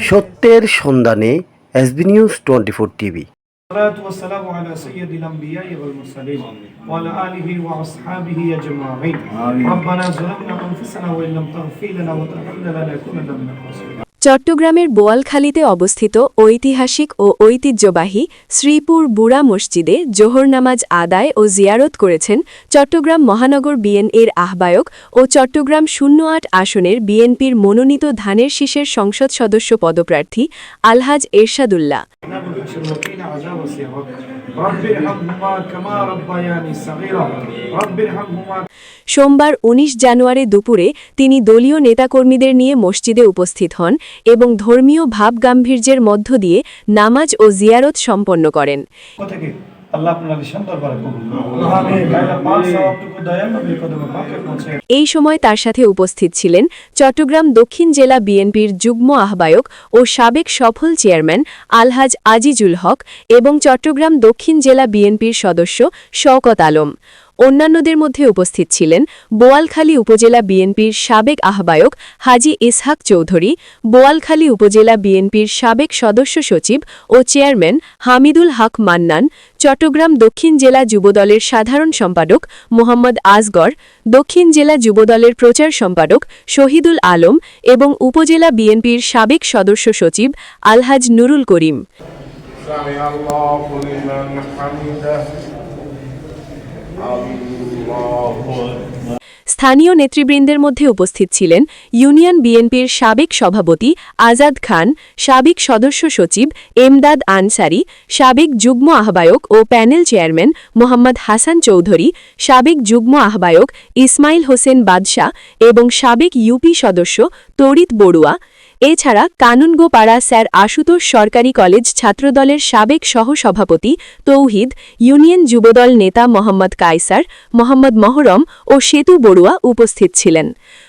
সত্যের সন্ধানে SB news 24 TV. والسلام على سيد الأنبياء والمرسلين وعلى آله وأصحابه أجمعين. ربنا ظلمنا أنفسنا وإن لم تغفر لنا وترحمنا لنكونن من الخاسرين. চট্টগ্রামের বোয়ালখালীতে অবস্থিত ঐতিহাসিক ও ঐতিহ্যবাহী শ্রীপুর বুড়া মসজিদে জোহর নামাজ আদায় ও জিয়ারত করেছেন চট্টগ্রাম মহানগর বিএনপির আহ্বায়ক ও চট্টগ্রাম ০৮ আসনের বিএনপির মনোনীত ধানের শীষের সংসদ সদস্য পদপ্রার্থী আলহাজ এরশাদুল্লাহ। সোমবার ১৯ জানুয়ারি দুপুরে তিনি দলীয় নেতাকর্মীদের নিয়ে মসজিদে উপস্থিত হন এবং ধর্মীয় ভাবগাম্ভীর্যের মধ্য দিয়ে নামাজ ও জিয়ারত সম্পন্ন করেন। এই সময় তার সাথে উপস্থিত ছিলেন চট্টগ্রাম দক্ষিণ জেলা বিএনপির যুগ্ম আহ্বায়ক ও সাবেক সফল চেয়ারম্যান আলহাজ আজিজুল হক এবং চট্টগ্রাম দক্ষিণ জেলা বিএনপির সদস্য শওকত আলম। অন্যান্যদের মধ্যে উপস্থিত ছিলেন বোয়ালখালী উপজেলা বিএনপির সাবেক আহ্বায়ক হাজী ইসহাক চৌধুরী, বোয়ালখালী উপজেলা বিএনপির সাবেক সদস্য সচিব ও চেয়ারম্যান হামিদুল হক মান্নান, চট্টগ্রাম দক্ষিণ জেলা যুবদলের সাধারণ সম্পাদক মোহাম্মদ আজগর, দক্ষিণ জেলা যুবদলের প্রচার সম্পাদক শহীদুল আলম এবং উপজেলা বিএনপির সাবেক সদস্য সচিব আলহাজ নুরুল করিম। স্থানীয় নেতৃবৃন্দের মধ্যে উপস্থিত ছিলেন ইউনিয়ন বিএনপির সাবেক সভাপতি আজাদ খান, সাবেক সদস্য সচিব এমদাদ আনসারি, সাবেক যুগ্ম আহ্বায়ক ও প্যানেল চেয়ারম্যান মোহাম্মদ হাসান চৌধুরী, সাবেক যুগ্ম আহ্বায়ক ইসমাইল হোসেন বাদশাহ এবং সাবেক ইউপি সদস্য তরিত বড়ুয়া। এছাড়া কানুনগোপাড়া স্যার আশুতোষ সরকারি কলেজ ছাত্রদলের সাবেক সহসভাপতি তৌহিদ, ইউনিয়ন যুবদল নেতা মোহাম্মদ কায়সার, মোহাম্মদ মহরম ও সেতু বড়ুয়া উপস্থিত ছিলেন।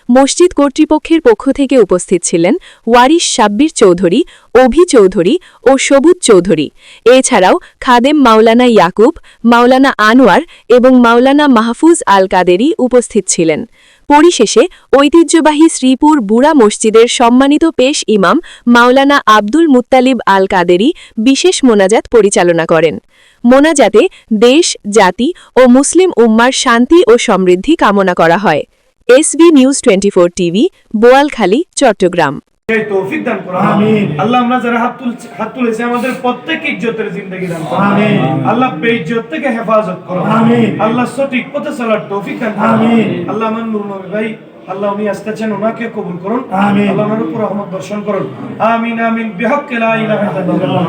মসজিদ কর্তৃপক্ষের পক্ষ থেকে উপস্থিত ছিলেন ওয়ারিশ সাব্বির চৌধুরী, অভি চৌধুরী ও সবুজ চৌধুরী। এছাড়াও খাদেম মাওলানা ইয়াকুব, মাওলানা আনোয়ার এবং মাওলানা মাহফুজ আল কাদেরি উপস্থিত ছিলেন। পরিশেষে ঐতিহ্যবাহী শ্রীপুর বুড়া মসজিদের সম্মানিত পেশ ইমাম মাওলানা আব্দুল মুত্তালিব আল কাদেরি বিশেষ মোনাজাত পরিচালনা করেন। মোনাজাতে দেশ, জাতি ও মুসলিম উম্মার শান্তি ও সমৃদ্ধি কামনা করা হয়। SB news 24 TV, Boalkhali, Chittagong. তৌফিক দান করো আমিন। আল্লাহ আমরা যারা হাত তুলেছে আমাদের প্রত্যেককে ইজ্জতের জিন্দেগি দান করো আমিন। আল্লাহ বেইজ্জত থেকে হেফাজত করো আমিন। আল্লাহ সঠিক পথে চলার তৌফিক দান করো আমিন। আল্লাহ আমার নূর নবী ভাই, আল্লাহ উনি আসতেছেন, ওনাকে কবুল করুন আমিন। আল্লাহ ওনার উপর রহমত বর্ষণ করুন আমিন আমিন। বিহক লা ইলাহা ইল্লাল্লাহ।